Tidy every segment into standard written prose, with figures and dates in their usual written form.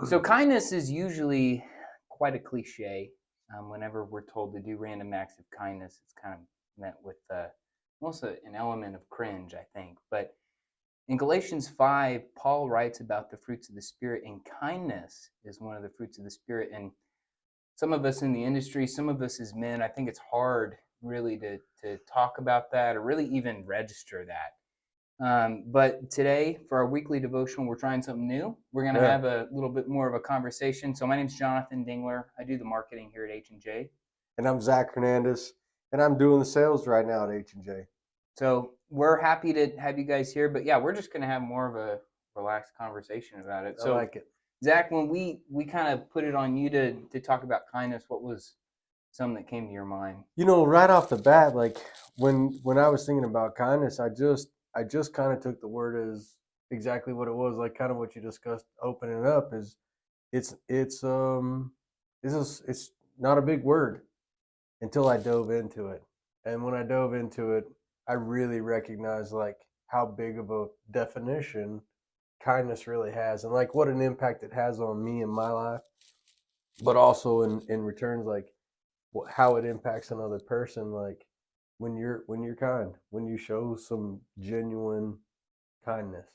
So kindness is usually quite a cliche. Whenever we're told to do random acts of kindness, it's kind of met with almost an element of cringe, I think. But in Galatians 5, Paul writes about the fruits of the Spirit, and kindness is one of the fruits of the Spirit. And some of us in the industry, some of us as men, I think it's hard really to talk about that or really even register that. But today, for our weekly devotional, we're trying something new. We're going to Yeah. have a little bit more of a conversation. So my name is Jonathan Dingler. I do the marketing here at H&J. And I'm Zach Hernandez, and I'm doing the sales right now at H&J. So we're happy to have you guys here. But yeah, we're just going to have more of a relaxed conversation about it. I So like it. Zach, when we kind of put it on you to talk about kindness, what was something that came to your mind? Right off the bat, like when I was thinking about kindness, I just kind of took the word as exactly what it was, like kind of what you discussed opening it up is it's it's um it's not a big word until I dove into it. And when I dove into it, I really recognized like how big of a definition kindness really has and like what an impact it has on me in my life, but also in returns like how it impacts another person, like when you're kind, when you show some genuine kindness.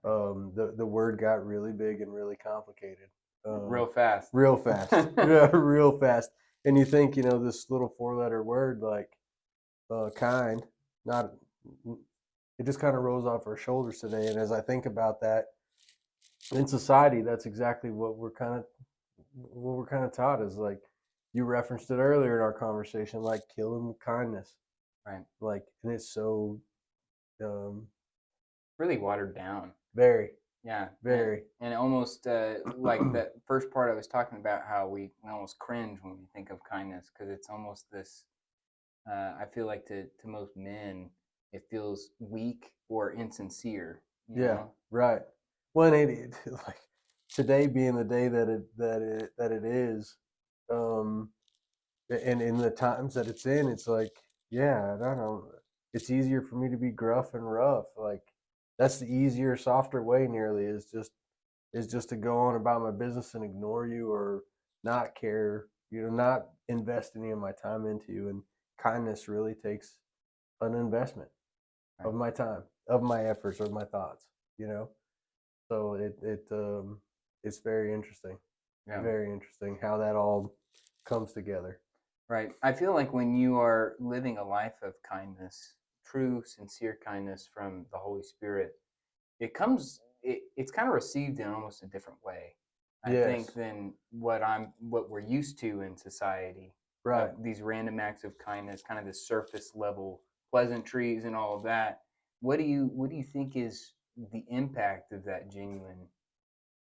The word got really big and really complicated, Real fast. real fast. Yeah, real fast. And you think, this little four-letter word like kind, not it just kind of rolls off our shoulders today. And as I think about that in society, that's exactly what we're kind of taught is like you referenced it earlier in our conversation, like kill them with kindness. Right. Like, and it's so um, Really watered down. very, Yeah, very. and almost like that first part I was talking about, how we almost cringe when we think of kindness because it's almost this. I feel like to most men, it feels weak or insincere. You Yeah, know. right. Well, like today being the day that it is, um, and in the times that it's in, it's like, yeah, I don't know. It's easier for me to be gruff and rough. Like that's the easier, softer way. Nearly is just to go on about my business and ignore you or not care. Not invest any of my time into you. And kindness really takes an investment Right. of my time, of my efforts, of my thoughts. You know. So it's very interesting, Yeah. very interesting how that all comes together. Right. I feel like when you are living a life of kindness, true, sincere kindness from the Holy Spirit, it's kind of received in almost a different way, I think, Yes, than what we're used to in society. right. These random acts of kindness, kind of the surface level pleasantries and all of that. What do you think is the impact of that genuine?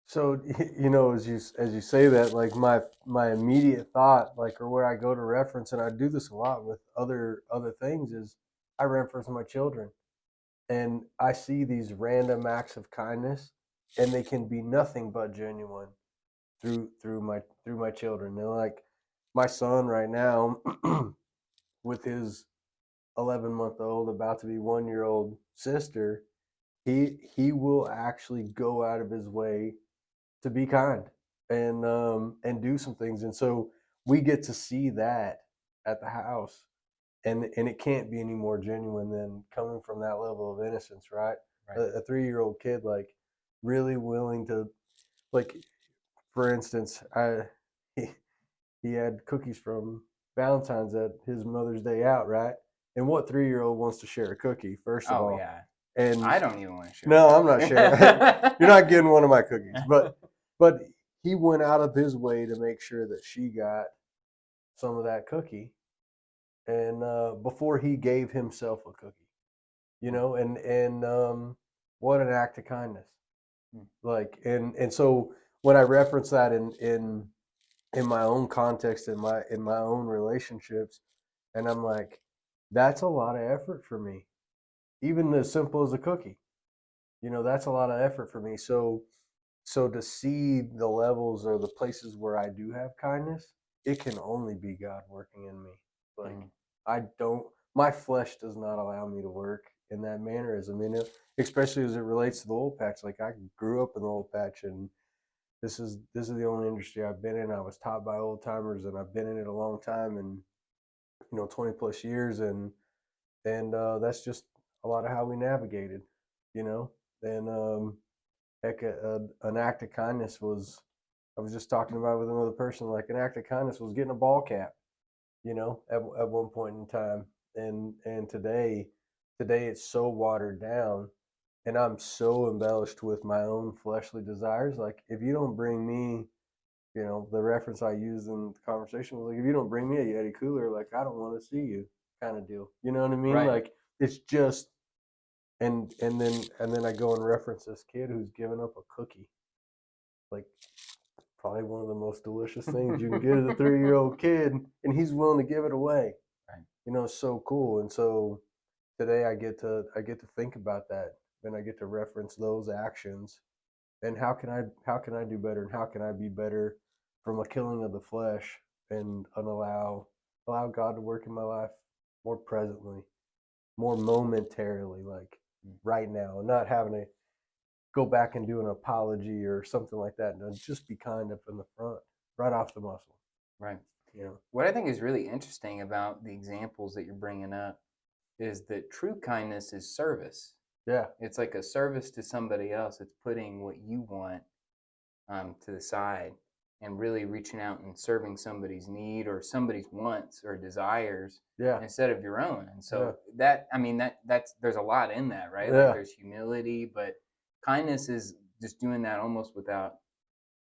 So as you say that, like my immediate thought, like or where I go to reference, and I do this a lot with other things, is I reference my children, and I see these random acts of kindness, and they can be nothing but genuine through my children. They're like my son right now with his 11-month-old, about to be 1 year old sister. He will actually go out of his way to be kind and do some things, and so we get to see that at the house, and it can't be any more genuine than coming from that level of innocence, right? Right. A 3-year-old kid like really willing to, like, for instance, he, he had cookies from Valentine's at his Mother's Day out, right? And what 3-year-old wants to share a cookie, first of Oh all? yeah, And I don't even want to share no, I'm not sharing. a You're not cookie. getting one of my cookies. But he went out of his way to make sure that she got some of that cookie, and before he gave himself a cookie, and what an act of kindness. Like, and so when I reference that in my own context, in my own relationships, and I'm like, that's a lot of effort for me, even as simple as a cookie. That's a lot of effort for me. So to see the levels or the places where I do have kindness, it can only be God working in me. Like, Mm. I don't, my flesh does not allow me to work in that mannerism. Especially as it relates to the oil patch. Like, I grew up in the oil patch, and this is the only industry I've been in. I was taught by old timers, and I've been in it a long time, and 20 plus years, and that's just a lot of how we navigated, you know. And heck, an act of kindness was, I was just talking about it with another person, like an act of kindness was getting a ball cap, at one point in time. And today it's so watered down, and I'm so embellished with my own fleshly desires. Like, if you don't bring me, the reference I used in the conversation was like, if you don't bring me a Yeti cooler, like, I don't want to see you, kind of deal. You know what I mean? Right. Like, it's just, and then I go and reference this kid who's given up a cookie, like probably one of the most delicious things you can get as a 3-year-old kid, and he's willing to give it away. Right. It's so cool. And so today I get to think about that, and I get to reference those actions, and how can I do better, and how can I be better from a killing of the flesh, and allow God to work in my life more presently, more momentarily, like right now, and not having to go back and do an apology or something like that. And just be kind up in the front, right off the muscle. Right. Yeah. What I think is really interesting about the examples that you're bringing up is that true kindness is service. Yeah. It's like a service to somebody else. It's putting what you want to the side and really reaching out and serving somebody's need or somebody's wants or desires Yeah. instead of your own. And so Yeah. that's there's a lot in that, right? Like Yeah. there's humility, but kindness is just doing that almost without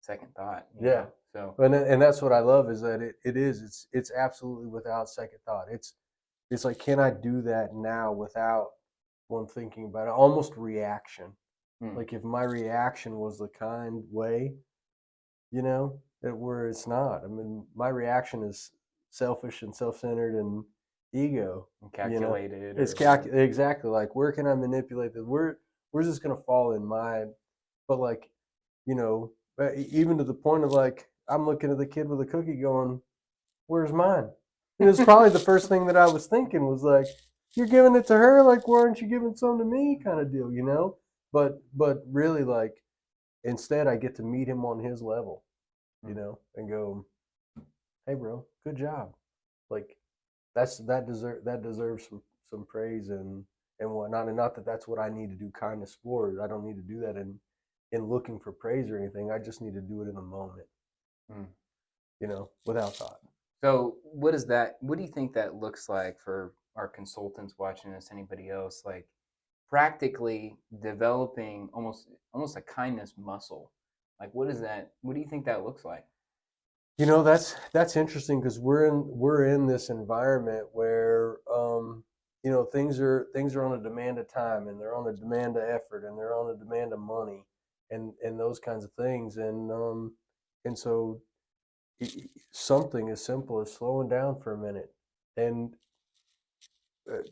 second thought. Yeah. So And that's what I love, is that it's absolutely without second thought. It's like, can I do that now without one thinking about it? Almost reaction. Like, if my reaction was the kind way, where it's not. I mean, my reaction is selfish and self-centered and ego. and calculated. It's exactly, like, where can I manipulate this? Where's this gonna fall in my? But like, even to the point of, like, I'm looking at the kid with a cookie, going, "Where's mine?" And it's probably the first thing that I was thinking was like, "You're giving it to her, like, why aren't you giving some to me?" Kind of deal, But really, like, instead, I get to meet him on his level, and go, "Hey, bro, good job." Like, that deserves some praise and whatnot. And not that that's what I need to do kindness for. I don't need to do that in looking for praise or anything. I just need to do it in the moment, Mm. without thought. So what do you think that looks like for our consultants watching this, anybody else, like practically developing almost a kindness muscle? Like what do you think that looks like? That's interesting, because we're in this environment where things are on a demand of time, and they're on a demand of effort, and they're on a demand of money, and those kinds of things. And so something as simple as slowing down for a minute, and uh,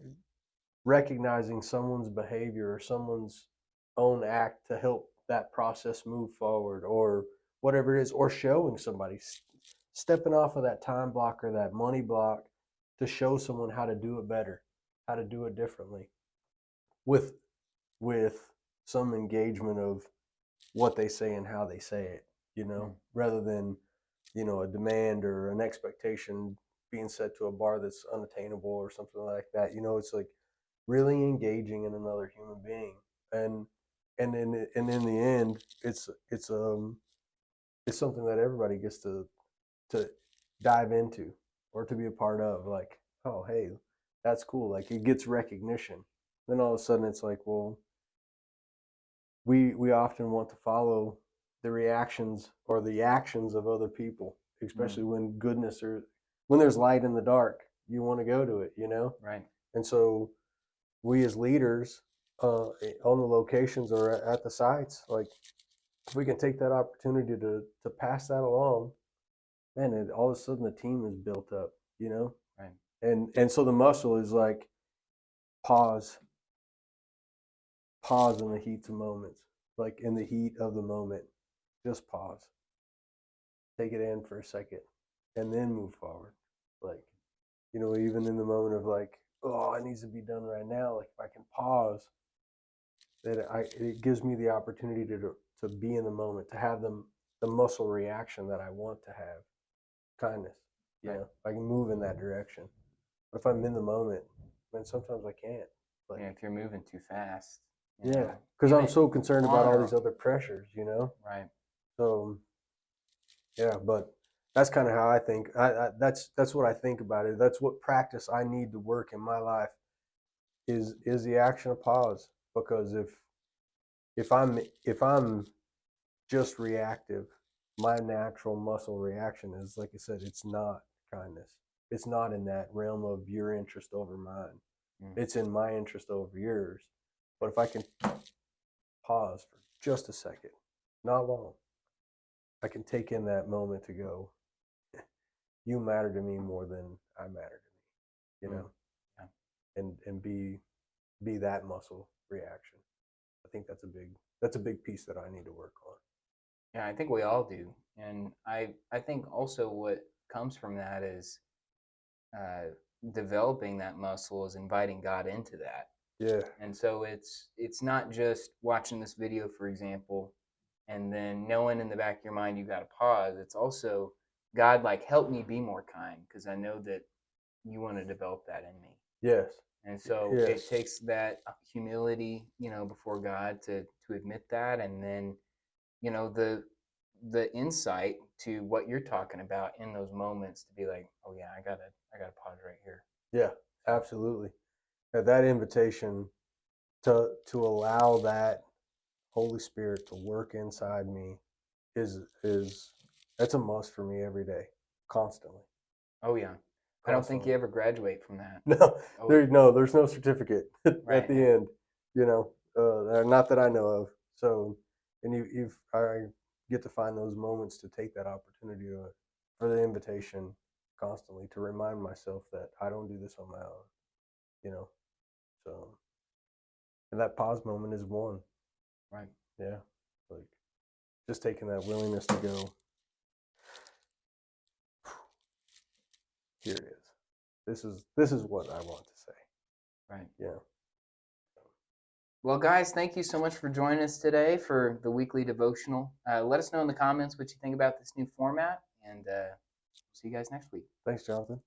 recognizing someone's behavior or someone's own act to help that process move forward, or whatever it is, or showing somebody, stepping off of that time block or that money block to show someone how to do it better, how to do it differently, with with some engagement of what they say and how they say it, rather than a demand or an expectation being set to a bar that's unattainable or something like that. It's like really engaging in another human being, and in the end, it's something that everybody gets to dive into, or to be a part of. Like, oh, hey, that's cool. Like, it gets recognition. Then all of a sudden, it's like, well, we often want to follow the reactions or the actions of other people, especially when goodness, or when there's light in the dark. You want to go to it, Right. And so we as leaders, on the locations or at the sites, like, if we can take that opportunity to pass that along, man, all of a sudden the team is built up, Right. and so the muscle is like, pause, in the heat of moments, like in the heat of the moment, just pause, take it in for a second, and then move forward. Like, even in the moment of, like, oh, it needs to be done right now. Like, if I can pause, it gives me the opportunity to be in the moment, to have them the muscle reaction that I want to have. Kindness. You Right. know, I can move in that direction. But if I'm in the moment, man, sometimes I can't. Like, If you're moving too fast, yeah, because I'm even so concerned about on all or these other pressures, right. So yeah, but that's kind of how I think. That's what I think about it. That's what practice I need to work in my life is the action of pause. Because if I'm just reactive, my natural muscle reaction is, like I said, it's not kindness. It's not in that realm of your interest over mine. Mm. It's in my interest over yours. But if I can pause for just a second, not long, I can take in that moment to go, you matter to me more than I matter to me, Mm. Yeah. and be that muscle reaction. I think that's a big piece that I need to work on. Yeah, I think we all do, and I think also what comes from that is uh, developing that muscle is inviting God into that. Yeah. And so it's not just watching this video, for example, and then knowing in the back of your mind you got to pause. It's also God, like, help me be more kind because I know that you want to develop that in me. Yes. And so it Yes. takes that humility, before God to admit that, and then the insight to what you're talking about in those moments to be like, oh yeah, I gotta pause right here. Yeah. So Absolutely. That invitation to allow that Holy Spirit to work inside me is that's a must for me every day, constantly, oh yeah, I don't think constantly. you ever graduate from that. No, Oh there's no certificate at right, the end, not that I know of. So, and I get to find those moments to take that opportunity for the invitation constantly to remind myself that I don't do this on my own, you know. So, and that pause moment is one. right. Yeah, like just taking that willingness to go, here it is. This is what I want to say. Right. Yeah. Well, guys, thank you so much for joining us today for the weekly devotional. Let us know in the comments what you think about this new format, and see you guys next week. Thanks, Jonathan.